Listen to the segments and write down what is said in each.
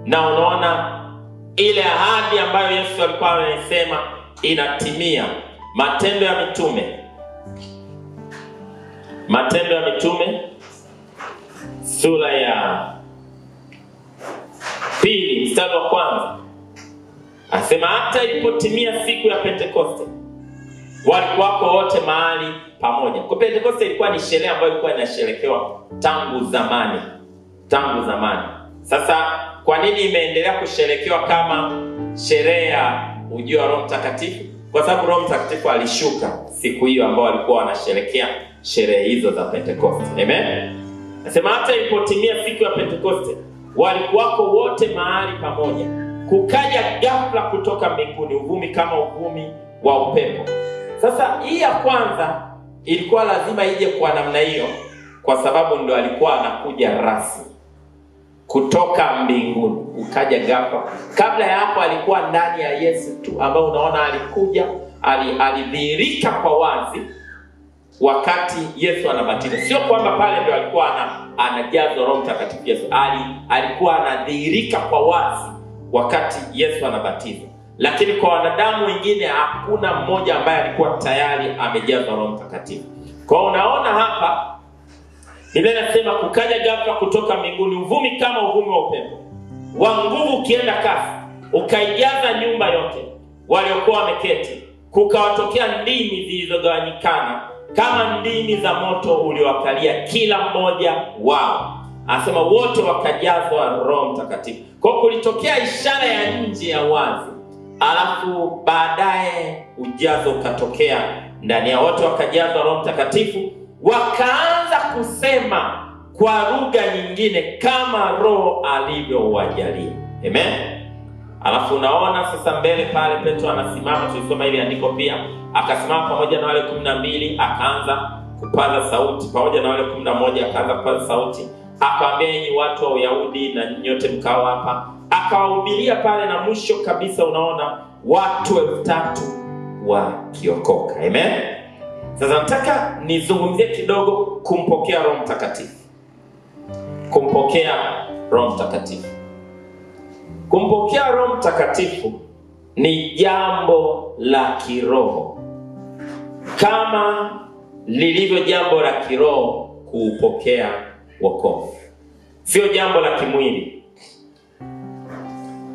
na unaona ile ahadi ambayo Yesu alikuwa anasema inatimia. Matendo ya Mitume sura ya 2 mstari wa 1 anasema hata ilipotimia siku ya Pentekoste walikuwako wote mahali pamoja. Kwa Pentekoste ilikuwa ni sherehe ambayo ilikuwa inasherekewa tangu zamani. Sasa kwa nini imeendelea kusherekewa kama sherehe ya ujio wa Roho Mtakatifu? Kwa sababu Roho Mtakatifu alishuka siku hiyo ambao walikuwa wanasherekea sherehe hizo za Pentekoste. Amen. Nasema hata ilipotimia siku ya Pentekoste walikuwako wote mahali pamoja. Kukaja ghafla kutoka mbinguni uvumi kama uvumi wa upepo. Sasa hii ya kwanza ilikuwa lazima ije kwa namna hiyo, kwa sababu ndo alikuwa anakuja rasmi kutoka mbinguni. Ukaja ghafla. Kabla ya hapo alikuwa ndani ya Yesu tu, ambao unaona alikuja, alidhihirika kwa wazi wakati Yesu anabatiza. Sio kwamba pale ndo alikuwa anajazwa Roho Mtakatifu Yesu. Alikuwa anadhihirika kwa wazi wakati Yesu anabatiza. Lakini kwa wanadamu wengine hakuna mmoja ambaye alikuwa tayari amejazwa Roho Mtakatifu. Kwa unaona hapa Biblia inasema kukaja ghafla kutoka mbinguni uvumi kama uvumi wa upepo wa nguvu ukienda kasi ukaijaza nyumba yote waliokuwa wameketi. Kukawatokea ndimi zilizogawanyikana kama ndimi za moto uliowakalia kila mmoja wao. Anasema wote wakajazwa Roho Mtakatifu. Kwa kulitokea ishara ya nje ya wazi, alafu baadaye ujazo ukatokea ndani ya wote, wakajazwa Roho Mtakatifu, wakaanza kusema kwa lugha nyingine kama Roho alivyowajalia. Amen. Alafu unaona sasa mbele pale Petro anasimama, tulisoma ile andiko pia, akasimama pamoja na wale 12 akaanza kupaza sauti, pamoja na wale 11 akaanza kupaza sauti, akawaambia enyi watu wa Uyahudi na nyote mkao hapa, akawahubiria pale, na mwisho kabisa unaona watu 3000 wakiokoka. Amen. Sasa nataka nizungumzie kidogo kumpokea Roho Mtakatifu. Kumpokea Roho Mtakatifu. Kumpokea Roho Mtakatifu ni jambo la kiroho, kama lilivyo jambo la kiroho kuupokea wokovu. Sio jambo la kimwili.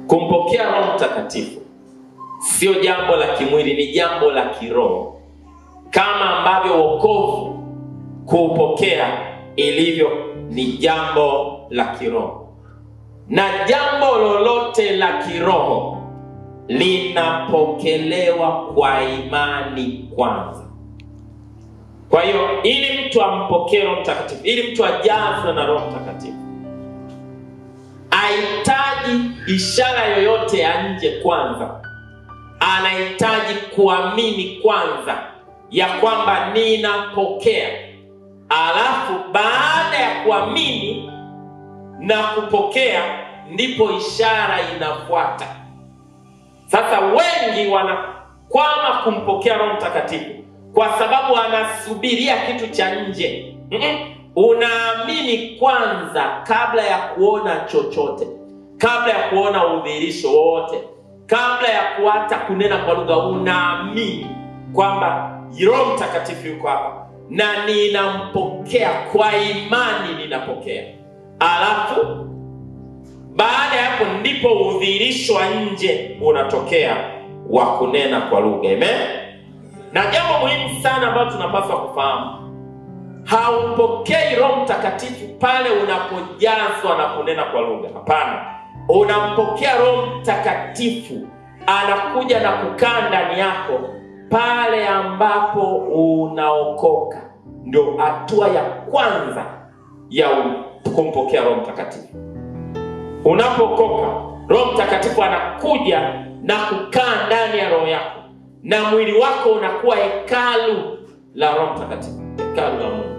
Kumpokea Roho Mtakatifu sio jambo la kimwili, ni jambo la kiroho, kama ambavyo wokovu kuupokea ilivyo ni jambo la kiroho. Na jambo lolote la kiroho linapokelewa kwa imani kwanza. Kwa hiyo ili mtu ampokee Roho Mtakatifu, ili mtu ajazwe na Roho Mtakatifu, hahitaji ishara yoyote ya nje kwanza. Anahitaji kuamini kwanza ya kwamba ninapokea. Alafu baada ya kuamini na kupokea ndipo ishara inafuata. Sasa wengi wanakwama kumpokea Roho Mtakatifu kwa sababu anasubiria kitu cha nje. Unaamini kwanza kabla ya kuona chochote, kabla ya kuona udhihirisho wote, kabla ya kuata kunena kwa lugha. Unaamini kwamba Roho Mtakatifu yuko hapa na ninampokea kwa imani, ninapokea. Alafu baada ya hapo ndipo udhihirisho wa nje unatokea wa kunena kwa lugha. Amen. Na jambo muhimu sana ambalo tunapaswa kufahamu, haumpokei Roho Mtakatifu pale unapojazwa na kunena kwa lugha. Hapana. Unampokea Roho Mtakatifu, anakuja na kukaa ndani yako pale ambapo unaokoka. Ndio hatua ya kwanza ya kumpokea Roho Mtakatifu. Unapokoka, Roho Mtakatifu anakuja na kukaa ndani ya roho yako, na mwili wako unakuwa hekalu la Roho Mtakatifu, hekalu la Mungu.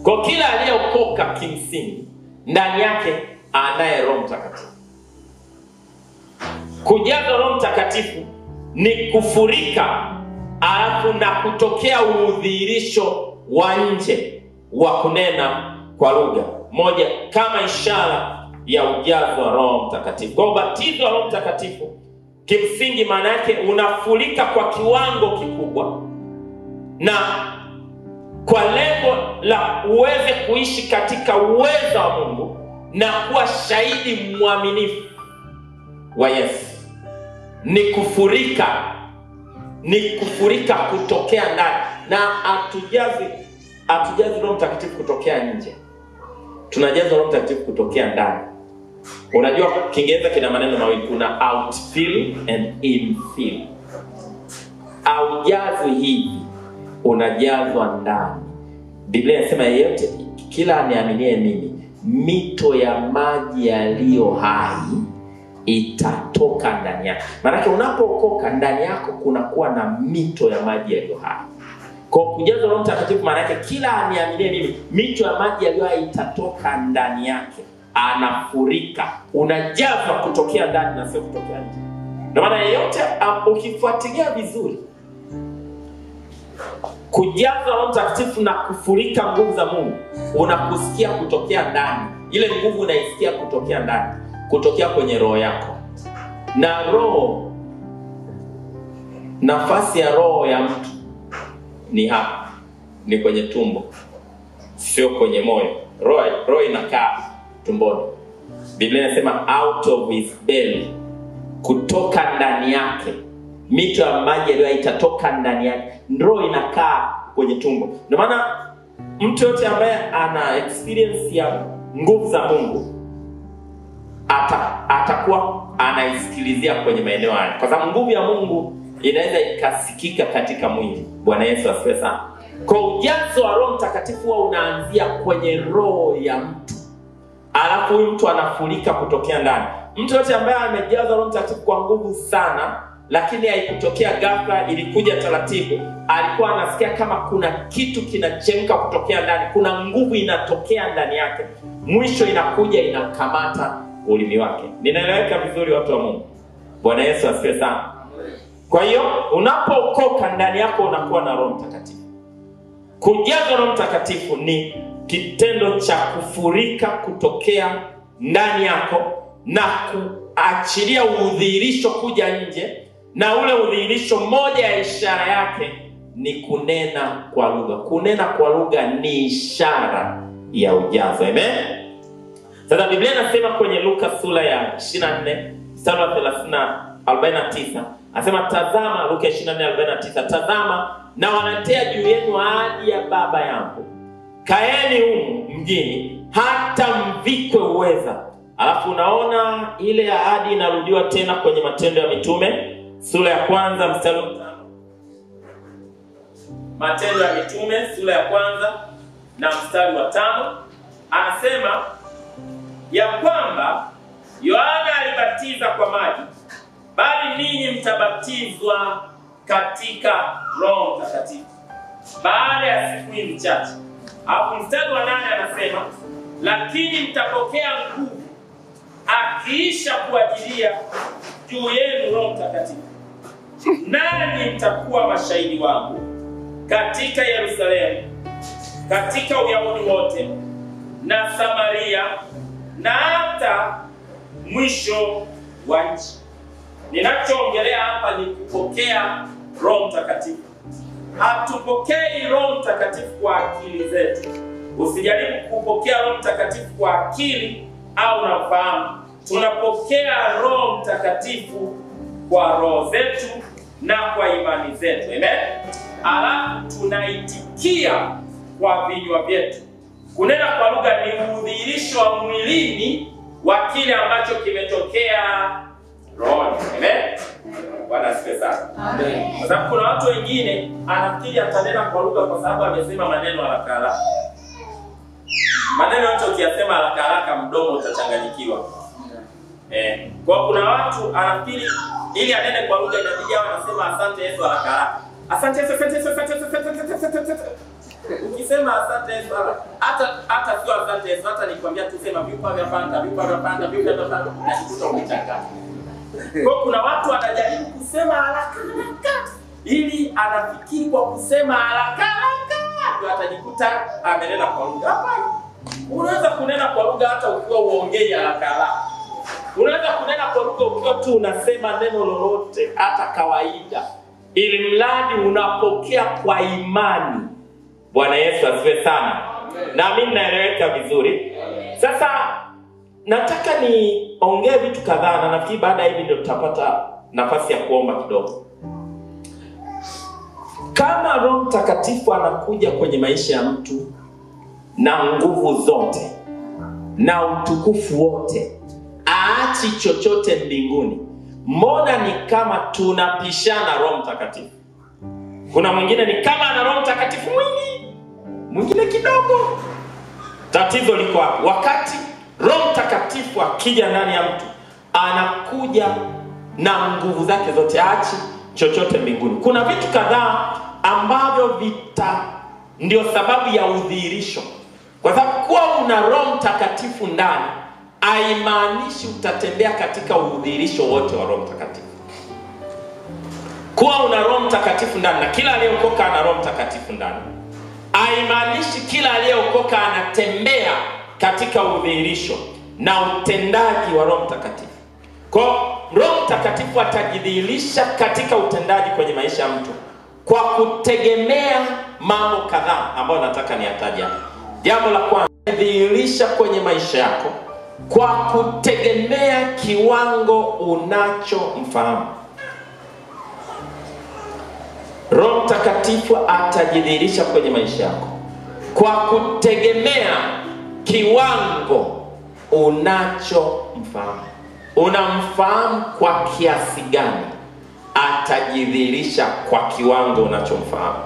Kwa kila aliyeokoka kimsingi ndani yake anaye Roho Mtakatifu. Kujaza Roho Mtakatifu ni kufurika, alafu na kutokea udhihirisho wa nje wa kunena kwa lugha moja, kama ishara ya ujazo wa Roho Mtakatifu. Kwa ubatizo wa Roho Mtakatifu kimsingi maana yake unafurika kwa kiwango kikubwa, na kwa lengo la uweze kuishi katika uwezo wa Mungu na kuwa shahidi mwaminifu wa Yesu. Ni kufurika kutokea ndani, na hatujazi Roho Mtakatifu kutokea nje. Tunajaza Roho Mtakatifu kutokea ndani. Unajua Kiingereza kina maneno mawili, kuna outfill and infill. Aujazwi hivi, unajazwa ndani. Biblia inasema yeyote, kila aniaminie mimi, mito ya maji yaliyo hai itatoka ndani yako. Maana unapookoka ndani yako kunakuwa na mito ya maji yaliyo hai. Kwa kujazwa Roho Mtakatifu maana yake kila aniaminie mimi, mito ya maji yaliyo hai itatoka ndani yake. Anafurika, unajazwa kutokea ndani na sio kutokea nje. Ndio maana yeyote ukifuatilia vizuri, kujazwa Roho Mtakatifu na kufurika nguvu za Mungu, unakusikia kutokea ndani. Ile nguvu unaisikia kutokea ndani, kutokea kwenye roho yako. Na roho, nafasi ya roho ya mtu ni hapa, ni kwenye tumbo, sio kwenye moyo. Roho inakaa tumboni. Biblia inasema out of his belly, kutoka ndani yake mito ya maji yaliyo itatoka ndani yake. Roho inakaa kwenye tumbo. Ndio maana mtu yote ambaye ana experience ya nguvu za Mungu atakuwa anaisikilizia kwenye maeneo haya, kwa sababu nguvu ya Mungu inaweza ikasikika katika mwili. Bwana Yesu asifiwe sana. Kwa ujazo wa Roho Mtakatifu huwa unaanzia kwenye roho ya mtu, alafu huyu mtu anafurika kutokea ndani. Mtu yote ambaye amejazwa Roho Mtakatifu kwa nguvu sana, lakini haikutokea ghafla, ilikuja taratibu, alikuwa anasikia kama kuna kitu kinachemka kutokea ndani, kuna nguvu inatokea ndani yake, mwisho inakuja inakamata ulimi wake. Ninaeleweka vizuri watu wa Mungu? Bwana Yesu asifiwe sana. Kwa hiyo unapookoka ndani yako unakuwa na Roho Mtakatifu. Kujazwa Roho Mtakatifu ni kitendo cha kufurika kutokea ndani yako na kuachilia udhihirisho kuja nje, na ule udhihirisho, moja ya ishara yake ni kunena kwa lugha. Kunena kwa lugha ni ishara ya ujazo. Amen. Sasa Biblia inasema kwenye Luka sura ya 24 mstari wa 49, anasema tazama, Luka 24:49, tazama na wanatea juu yenu ahadi ya Baba yangu, kaeni humu mjini hata mvikwe uweza. Alafu unaona ile ahadi inarudiwa tena kwenye Matendo ya Mitume sura ya 1 mstari wa 5. Matendo ya Mitume sura ya 1 na mstari wa 5, anasema ya kwamba Yohana alibatiza kwa maji, bali ninyi mtabatizwa katika Roho Mtakatifu baada ya siku hizi chache. Hapo mstari wa 8 anasema lakini mtapokea nguvu akiisha kuajilia juu yenu Roho Mtakatifu, nanyi mtakuwa mashahidi wangu katika Yerusalemu, katika Uyahudi wote na Samaria na hata mwisho wa nchi. Ninachoongelea hapa ni kupokea Roho Mtakatifu. Hatupokei Roho Mtakatifu kwa akili zetu. Usijaribu kupokea Roho Mtakatifu kwa akili au na fahamu. Tunapokea Roho Mtakatifu kwa roho zetu na kwa imani zetu. Amen. Alafu tunaitikia kwa vinywa vyetu. Kunena kwa lugha ni udhihirisho wa mwilini wa kile ambacho kimetokea rohoni. Amen. Bwana asifiwe sana. Amen. Kwa sababu kuna watu wengine anafikiri atanena kwa lugha kwa sababu amesema maneno haraka haraka. Maneno yote ukiyasema haraka haraka mdomo utachanganyikiwa. Kwa kuna watu anafikiri ili anene kwa lugha inabidi awe anasema asante Yesu haraka haraka. Asante Yesu, asante Yesu, asante Yesu. Ukisema asante Yesu hata sio asante Yesu, hata nikwambia tu sema vipa vya panda, najikuta umechanganya. Kwa kuna watu wanajaribu kusema haraka haraka ili anafikiri kwa kusema haraka haraka ndio atajikuta amenena kwa lugha. Hapana. Unaweza kunena kwa lugha hata ukiwa uongei haraka haraka. Unaweza kunena kwa lugha ukiwa tu unasema neno lolote hata kawaida, ili mradi unapokea kwa imani. Bwana Yesu asifiwe sana. Na mimi naeleweka vizuri. Sasa nataka niongee vitu kadhaa, na nafikiri baada hivi ndio tutapata nafasi ya kuomba kidogo. Kama Roho Mtakatifu anakuja kwenye maisha ya mtu na nguvu zote na utukufu wote, aachi chochote mbinguni, mbona ni kama tunapishana Roho Mtakatifu? Kuna mwingine ni kama ana Roho Mtakatifu mwingi, mwingine kidogo. Tatizo liko wapi? Wakati Roho Mtakatifu akija ndani ya mtu, anakuja na nguvu zake zote, aachi chochote mbinguni. Kuna vitu kadhaa ambavyo ndio sababu ya udhihirisho. Kwa sababu kuwa una Roho Mtakatifu ndani haimaanishi utatembea katika udhihirisho wote wa Roho Mtakatifu. Kuwa una Roho Mtakatifu ndani, na kila aliyeokoka ana Roho Mtakatifu ndani, haimaanishi kila aliyeokoka anatembea katika udhihirisho na utendaji wa Roho Mtakatifu. Kwa Roho Mtakatifu atajidhihirisha katika utendaji kwenye maisha ya mtu kwa kutegemea mambo kadhaa ambayo nataka niyataje hapa. Jambo la kwanza, dhihirisha kwenye maisha yako kwa kutegemea kiwango unachomfahamu. Roho Mtakatifu atajidhihirisha kwenye maisha yako kwa kutegemea kiwango unachomfahamu. Unamfahamu kwa kiasi gani, atajidhihirisha kwa kiwango unachomfahamu.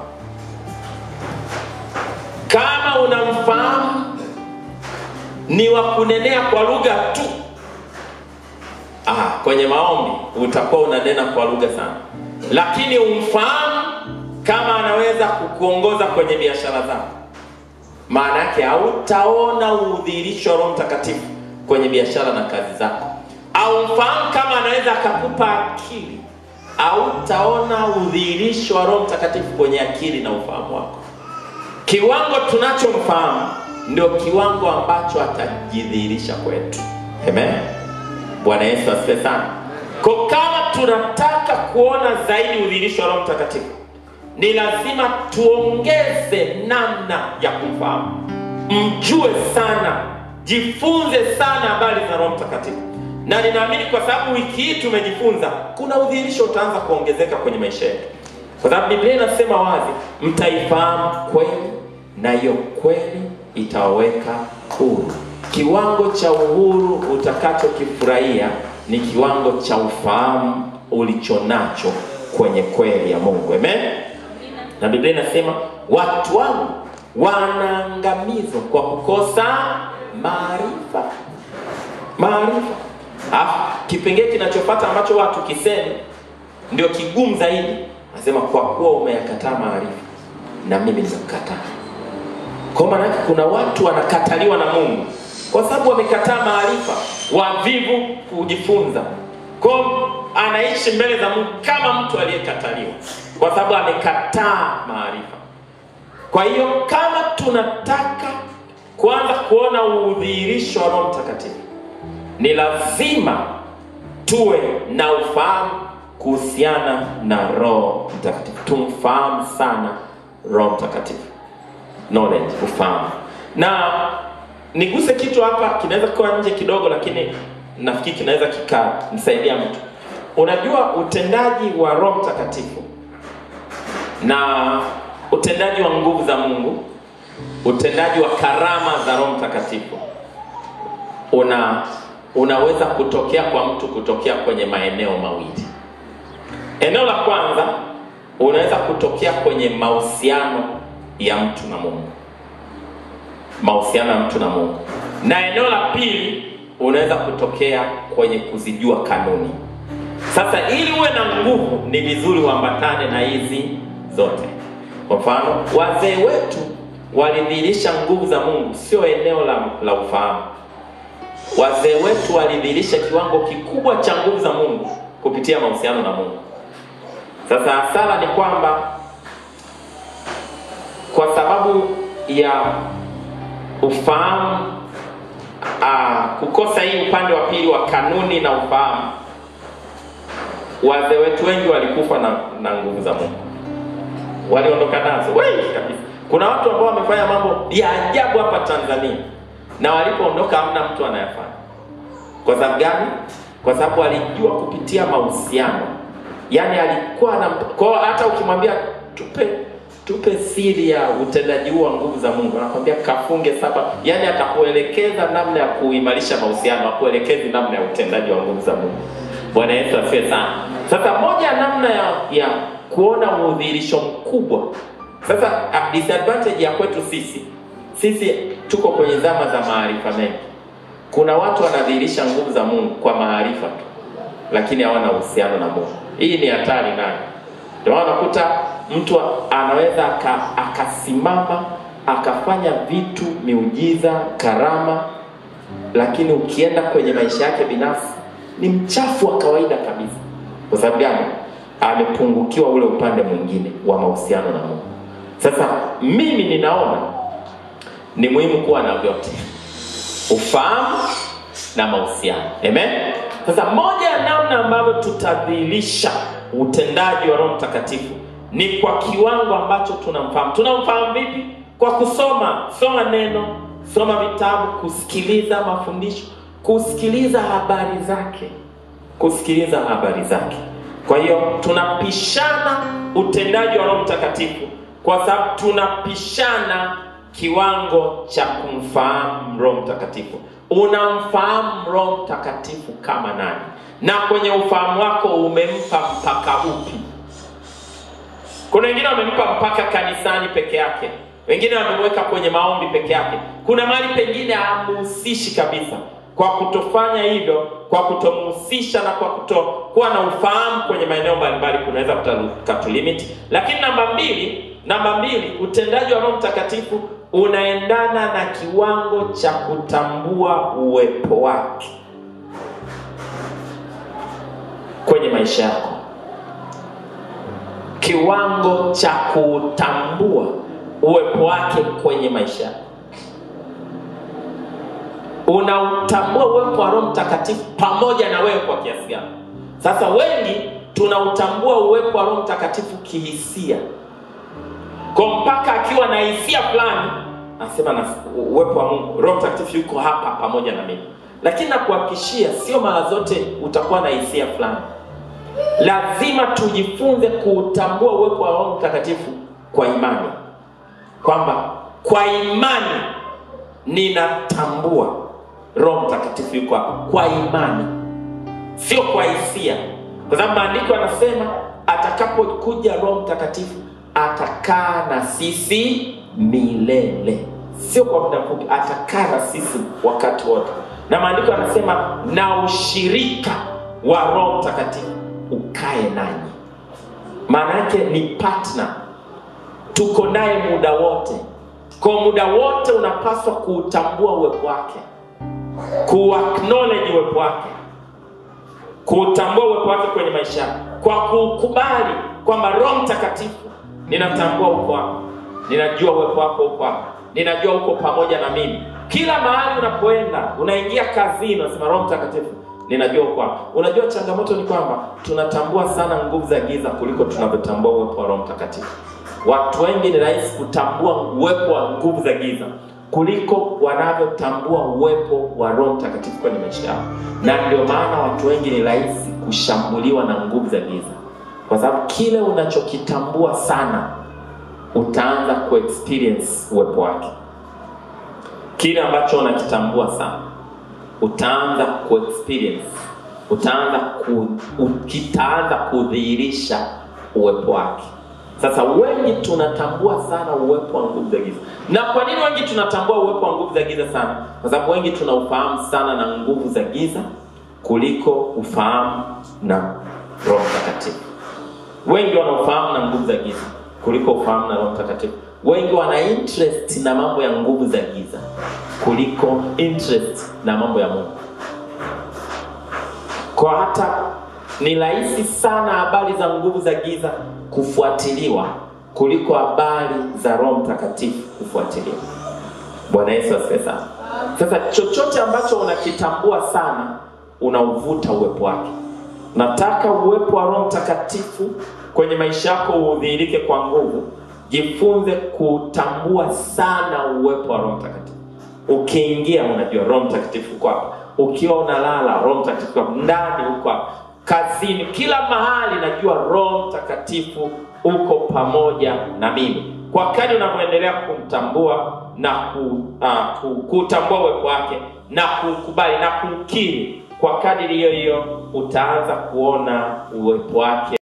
Kama unamfahamu ni wa kunenea kwa lugha tu, kwenye maombi utakuwa unanena kwa lugha sana. Lakini umfahamu kama anaweza kukuongoza kwenye biashara zako, maana yake hautaona udhihirisho wa Roho Mtakatifu kwenye biashara na kazi zako. Au mfahamu kama anaweza akakupa akili, hautaona udhihirisho wa Roho Mtakatifu kwenye akili na ufahamu wako. Kiwango tunachomfahamu ndio kiwango ambacho atajidhihirisha kwetu. Amen. Bwana Yesu asifiwe sana. Kwa kama tunataka kuona zaidi udhihirisho wa Roho Mtakatifu, ni lazima tuongeze namna ya kumfahamu. Mjue sana, jifunze sana habari za Roho Mtakatifu. Na ninaamini kwa sababu wiki hii tumejifunza, kuna udhihirisho utaanza kuongezeka kwenye maisha yetu. Kwa sababu Biblia inasema wazi, mtaifahamu kweli na hiyo kweli itawaweka huru. Kiwango cha uhuru utakachokifurahia ni kiwango cha ufahamu ulichonacho kwenye kweli ya Mungu. Amen. Na Biblia inasema watu wangu wanaangamizwa kwa kukosa maarifa. Kipengele kinachofuata ambacho watu kisema ndio kigumu zaidi. Anasema kwa kuwa umeyakataa maarifa, na mimi nimekukataa. Kwa maana kuna watu wanakataliwa na Mungu kwa sababu wamekataa maarifa, wavivu kujifunza. Kwa anaishi mbele za Mungu kama mtu aliyekataliwa kwa sababu amekataa maarifa. Kwa hiyo kama tunataka kuanza kuona udhihirisho wa Roho Mtakatifu, ni lazima tuwe na ufahamu kuhusiana na Roho Mtakatifu. Tumfahamu sana Roho Mtakatifu. Knowledge, ufahamu. Na niguse kitu hapa kinaweza kuwa nje kidogo, lakini nafikiri kinaweza kikamsaidia mtu. Unajua utendaji wa Roho Mtakatifu na utendaji wa nguvu za Mungu, utendaji wa karama za Roho Mtakatifu unaweza kutokea kwa mtu kutokea kwenye maeneo mawili. Eneo la kwanza, unaweza kutokea kwenye mahusiano ya mtu na Mungu. Mahusiano ya mtu na Mungu. Na eneo la pili, unaweza kutokea kwenye kuzijua kanuni. Sasa ili uwe na nguvu, ni vizuri uambatane na hizi zote. Kwa mfano, wazee wetu walidhihirisha nguvu za Mungu, sio eneo la ufahamu. Wazee wetu walidhihirisha kiwango kikubwa cha nguvu za Mungu kupitia mahusiano na Mungu. Sasa hasara ni kwamba kwa sababu ya ufahamu, kukosa hii upande wa pili wa kanuni na ufahamu, wazee wetu wengi walikufa na nguvu za Mungu, waliondoka nazo wengi kabisa. Kuna watu ambao wamefanya mambo ya ajabu hapa Tanzania na walipoondoka hamna mtu anayafanya. Kwa sababu gani? Kwa sababu alijua kupitia mahusiano. Yaani alikuwa na, kwa hata ukimwambia tupe siri ya utendaji huu wa nguvu za Mungu, anakuambia kafunge 7. Yaani atakuelekeza namna ya kuimarisha mahusiano, akuelekezi namna ya utendaji wa nguvu za Mungu. Bwana Yesu asifiwe sana. Sasa moja namna ya kuona udhihirisho mkubwa. Sasa disadvantage ya kwetu sisi tuko kwenye zama za maarifa mengi. Kuna watu wanadhihirisha nguvu za Mungu kwa maarifa tu, lakini hawana uhusiano na Mungu. Hii ni hatari nayo. Ndio unakuta mtu anaweza akasimama akafanya vitu, miujiza, karama, lakini ukienda kwenye maisha yake binafsi ni mchafu wa kawaida kabisa. Kwa sababu gani? Amepungukiwa ule upande mwingine wa mahusiano na Mungu. Sasa mimi ninaona ni muhimu kuwa na vyote, ufahamu na mahusiano. Amen. Sasa moja ya namna ambavyo tutadhihirisha utendaji wa Roho Mtakatifu ni kwa kiwango ambacho tunamfahamu. Tunamfahamu vipi? Kwa soma neno, soma vitabu, kusikiliza mafundisho, kusikiliza habari zake. Kwa hiyo tunapishana utendaji wa Roho Mtakatifu kwa sababu tunapishana kiwango cha kumfahamu Roho Mtakatifu. Unamfahamu Roho Mtakatifu kama nani? Na kwenye ufahamu wako umempa mpaka upi? Kuna wengine wamempa mpaka kanisani peke yake, wengine wamemweka kwenye maombi peke yake. Kuna mahali pengine hamuhusishi kabisa. Kwa kutofanya hivyo, kwa kutomhusisha na kwa kutokuwa na ufahamu kwenye maeneo mbalimbali, kunaweza kutulimit. Lakini namba mbili, utendaji wa Roho Mtakatifu unaendana na kiwango cha kutambua uwepo wake kwenye maisha yako. Kiwango cha kutambua uwepo wake kwenye maisha yako. Unautambua uwepo wa Roho Mtakatifu pamoja na wewe kwa kiasi gani? Sasa wengi tunautambua uwepo wa Roho Mtakatifu kihisia. Kwa mpaka akiwa na hisia fulani anasema na uwepo wa Mungu, Roho Mtakatifu yuko hapa pamoja na mimi. Lakini nakuhakikishia sio mara zote utakuwa na hisia fulani. Lazima tujifunze kutambua uwepo wa Roho Mtakatifu kwa imani. Kwamba kwa imani ninatambua Roho Mtakatifu yuko hapa kwa imani, sio kwa hisia. Kwa sababu maandiko yanasema atakapokuja Roho Mtakatifu atakaa na sisi milele. Sio kwa muda mfupi, atakaa na sisi wakati wote. Na maandiko yanasema na ushirika wa Roho Mtakatifu ukae nanyi. Maana yake ni partner. Tuko naye muda wote. Kwa muda wote unapaswa kuutambua uwepo wake, ku-acknowledge uwepo wake, kuutambua uwepo wake kwenye maisha yako, kwa kukubali kwamba Roho Mtakatifu, ninatambua uwepo wako, ninajua uwepo wako uko hapa, ninajua uko pamoja na mimi. Kila mahali unapoenda, unaingia kazini, unasema Roho Mtakatifu, ninajua uko hapa. Unajua changamoto ni kwamba tunatambua sana nguvu za giza kuliko tunavyotambua uwepo wa Roho Mtakatifu. Watu wengi ni rahisi kutambua uwepo wa nguvu za giza kuliko wanavyotambua uwepo wa Roho Mtakatifu kwenye maisha yao. Na ndio maana watu wengi ni rahisi kushambuliwa na nguvu za giza. Kwa sababu kile unachokitambua sana, utaanza ku-experience uwepo wake. Kile ambacho unakitambua sana, utaanza ku-experience, kitaanza kudhihirisha uwepo wake. Sasa wengi tunatambua sana uwepo wa nguvu za giza. Na kwa nini wengi tunatambua uwepo wa nguvu za giza sana? Kwa sababu wengi tunaufahamu sana na nguvu za giza kuliko ufahamu na Roho Mtakatifu. Wengi wanaufahamu na nguvu za giza kuliko ufahamu na Roho Mtakatifu. Wengi wana interest na mambo ya nguvu za giza kuliko interest na mambo ya Mungu. Kwa hata ni rahisi sana habari za nguvu za giza kufuatiliwa kuliko habari za Roho Mtakatifu kufuatiliwa. Bwana Yesu asifiwe sana. Sasa chochote ambacho unakitambua sana, unauvuta uwepo wake. Nataka uwepo wa Roho Mtakatifu kwenye maisha yako udhihirike kwa nguvu. Jifunze kutambua sana uwepo wa Roho Mtakatifu. Ukiingia unajua Roho Mtakatifu uko hapa. Ukiwa unalala Roho Mtakatifu uko ndani, uko hapa. Kazini, kila mahali najua Roho Mtakatifu uko pamoja na mimi. Kwa kadri unavyoendelea kumtambua na kutambua uwepo wake na kukubali na kumkiri, kwa kadri hiyo utaanza kuona uwepo wake